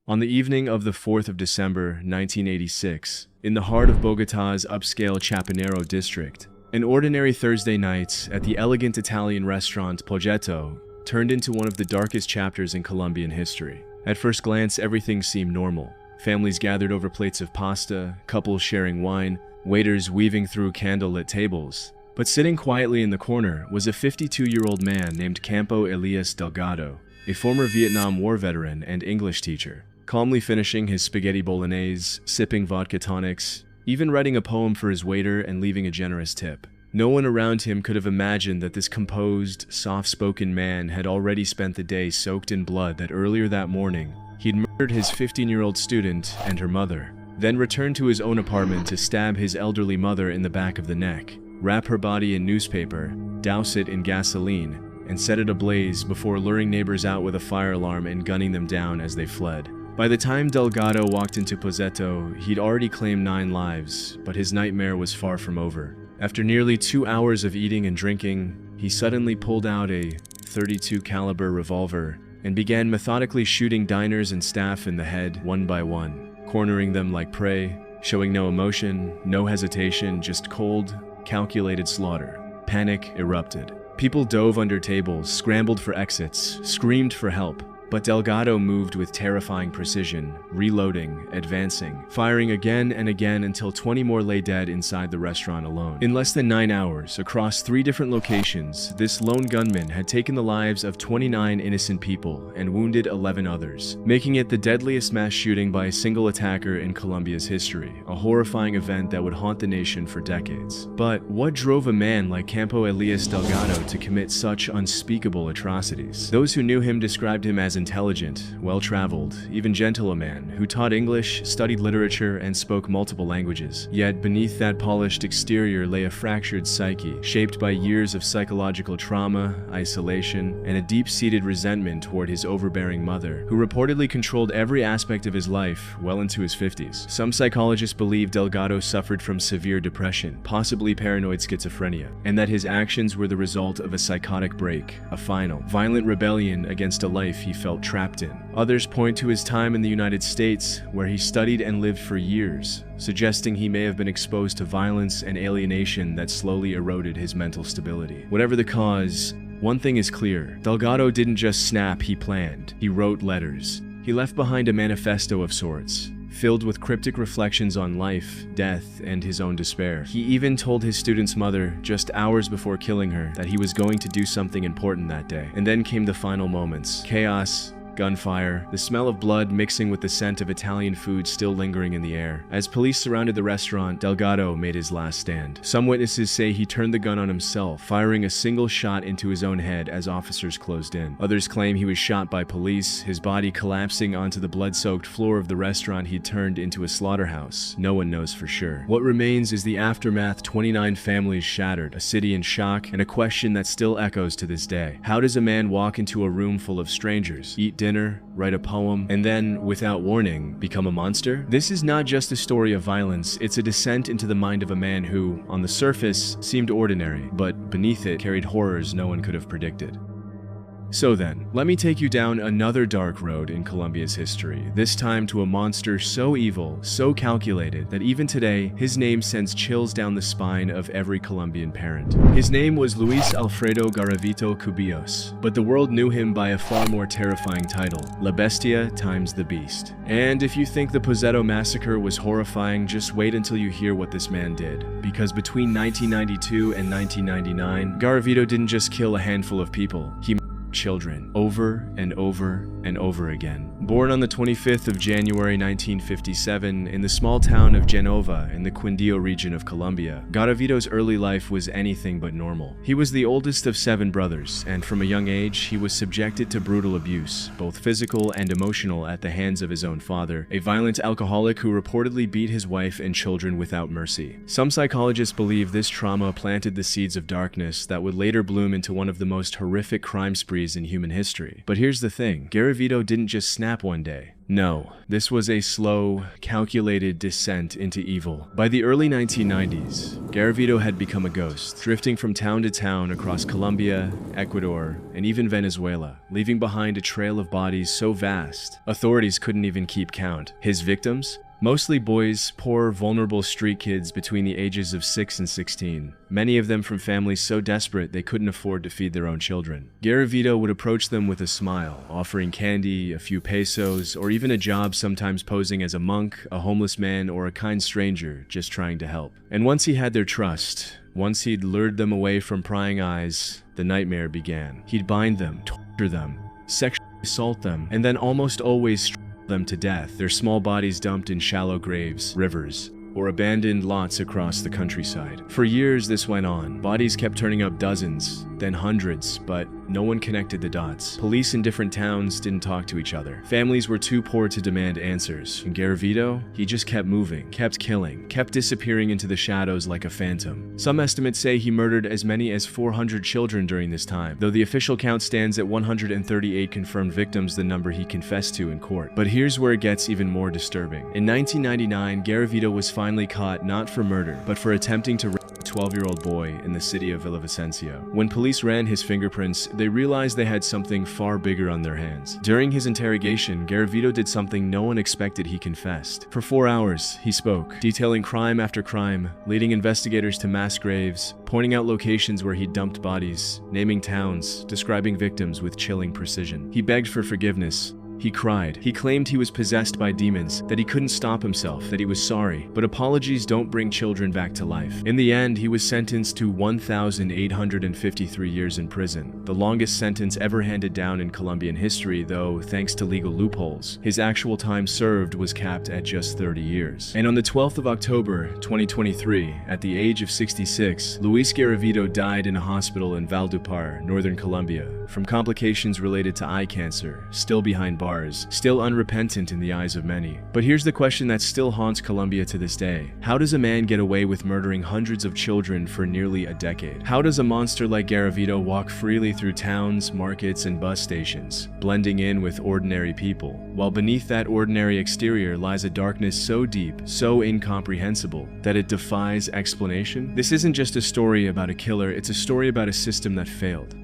On the evening of the 4th of December, 1986, in the heart of Bogotá's upscale Chapinero district, an ordinary Thursday night at the elegant Italian restaurant Pozzetto turned into one of the darkest chapters in Colombian history. At first glance, everything seemed normal. Families gathered over plates of pasta, couples sharing wine, waiters weaving through candlelit tables. But sitting quietly in the corner was a 52-year-old man named Campo Elias Delgado, a former Vietnam War veteran and English teacher, calmly finishing his spaghetti bolognese, sipping vodka tonics, even writing a poem for his waiter and leaving a generous tip. No one around him could have imagined that this composed, soft-spoken man had already spent the day soaked in blood, that earlier that morning, he'd murdered his 15-year-old student and her mother, then returned to his own apartment to stab his elderly mother in the back of the neck, wrap her body in newspaper, douse it in gasoline, and set it ablaze before luring neighbors out with a fire alarm and gunning them down as they fled. By the time Delgado walked into Pozzetto, he'd already claimed 9 lives, but his nightmare was far from over. After nearly 2 hours of eating and drinking, he suddenly pulled out a .32 caliber revolver and began methodically shooting diners and staff in the head one by one, cornering them like prey, showing no emotion, no hesitation, just cold, calculated slaughter. Panic erupted. People dove under tables, scrambled for exits, screamed for help. But Delgado moved with terrifying precision, reloading, advancing, firing again and again until 20 more lay dead inside the restaurant alone. In less than 9 hours, across 3 different locations, this lone gunman had taken the lives of 29 innocent people and wounded 11 others, making it the deadliest mass shooting by a single attacker in Colombia's history, a horrifying event that would haunt the nation for decades. But what drove a man like Campo Elias Delgado to commit such unspeakable atrocities? Those who knew him described him as intelligent, well-traveled, even gentle a man who taught English, studied literature, and spoke multiple languages. Yet beneath that polished exterior lay a fractured psyche, shaped by years of psychological trauma, isolation, and a deep-seated resentment toward his overbearing mother, who reportedly controlled every aspect of his life well into his 50s. Some psychologists believe Delgado suffered from severe depression, possibly paranoid schizophrenia, and that his actions were the result of a psychotic break, a final, violent rebellion against a life he felt trapped in. Others point to his time in the United States, where he studied and lived for years, suggesting he may have been exposed to violence and alienation that slowly eroded his mental stability. Whatever the cause, one thing is clear: Delgado didn't just snap, he planned. He wrote letters. He left behind a manifesto of sorts, filled with cryptic reflections on life, death, and his own despair. He even told his student's mother, just hours before killing her, that he was going to do something important that day. And then came the final moments. Chaos, gunfire, the smell of blood mixing with the scent of Italian food still lingering in the air. As police surrounded the restaurant, Delgado made his last stand. Some witnesses say he turned the gun on himself, firing a single shot into his own head as officers closed in. Others claim he was shot by police, his body collapsing onto the blood-soaked floor of the restaurant he'd turned into a slaughterhouse. No one knows for sure. What remains is the aftermath: 29 families shattered, a city in shock, and a question that still echoes to this day. How does a man walk into a room full of strangers, eat dinner, write a poem, and then, without warning, become a monster? This is not just a story of violence, it's a descent into the mind of a man who, on the surface, seemed ordinary, but beneath it carried horrors no one could have predicted. So then, let me take you down another dark road in Colombia's history, this time to a monster so evil, so calculated, that even today, his name sends chills down the spine of every Colombian parent. His name was Luis Alfredo Garavito Cubillos, but the world knew him by a far more terrifying title: La Bestia times the Beast. And if you think the Pozzetto Massacre was horrifying, just wait until you hear what this man did. Because between 1992 and 1999, Garavito didn't just kill a handful of people, he children over and over and over again. Born on the 25th of January 1957 in the small town of Genova in the Quindío region of Colombia, Garavito's early life was anything but normal. He was the oldest of 7 brothers, and from a young age, he was subjected to brutal abuse, both physical and emotional, at the hands of his own father, a violent alcoholic who reportedly beat his wife and children without mercy. Some psychologists believe this trauma planted the seeds of darkness that would later bloom into one of the most horrific crime sprees stories in human history. But here's the thing, Garavito didn't just snap one day. No, this was a slow, calculated descent into evil. By the early 1990s, Garavito had become a ghost, drifting from town to town across Colombia, Ecuador, and even Venezuela, leaving behind a trail of bodies so vast, authorities couldn't even keep count. His victims? Mostly boys, poor, vulnerable street kids between the ages of 6 and 16, many of them from families so desperate they couldn't afford to feed their own children. Garavito would approach them with a smile, offering candy, a few pesos, or even a job, sometimes posing as a monk, a homeless man, or a kind stranger just trying to help. And once he had their trust, once he'd lured them away from prying eyes, the nightmare began. He'd bind them, torture them, sexually assault them, and then almost always them to death, their small bodies dumped in shallow graves, rivers, or abandoned lots across the countryside. For years this went on. Bodies kept turning up, dozens, then hundreds, but no one connected the dots. Police in different towns didn't talk to each other. Families were too poor to demand answers. And Garavito, he just kept moving, kept killing, kept disappearing into the shadows like a phantom. Some estimates say he murdered as many as 400 children during this time, though the official count stands at 138 confirmed victims, the number he confessed to in court. But here's where it gets even more disturbing. In 1999, Garavito was finally caught not for murder, but for attempting to rape a 12-year-old boy in the city of Villavicencio. When police ran his fingerprints, they realized they had something far bigger on their hands. During his interrogation, Garavito did something no one expected. He confessed. For 4 hours, he spoke, detailing crime after crime, leading investigators to mass graves, pointing out locations where he dumped bodies, naming towns, describing victims with chilling precision. He begged for forgiveness. He cried. He claimed he was possessed by demons, that he couldn't stop himself, that he was sorry. But apologies don't bring children back to life. In the end, he was sentenced to 1,853 years in prison, the longest sentence ever handed down in Colombian history, though, thanks to legal loopholes, his actual time served was capped at just 30 years. And on the 12th of October, 2023, at the age of 66, Luis Garavito died in a hospital in Valledupar, northern Colombia, from complications related to eye cancer, still behind bars. Still unrepentant in the eyes of many. But here's the question that still haunts Colombia to this day. How does a man get away with murdering hundreds of children for nearly a decade? How does a monster like Garavito walk freely through towns, markets, and bus stations, blending in with ordinary people, while beneath that ordinary exterior lies a darkness so deep, so incomprehensible, that it defies explanation? This isn't just a story about a killer, it's a story about a system that failed.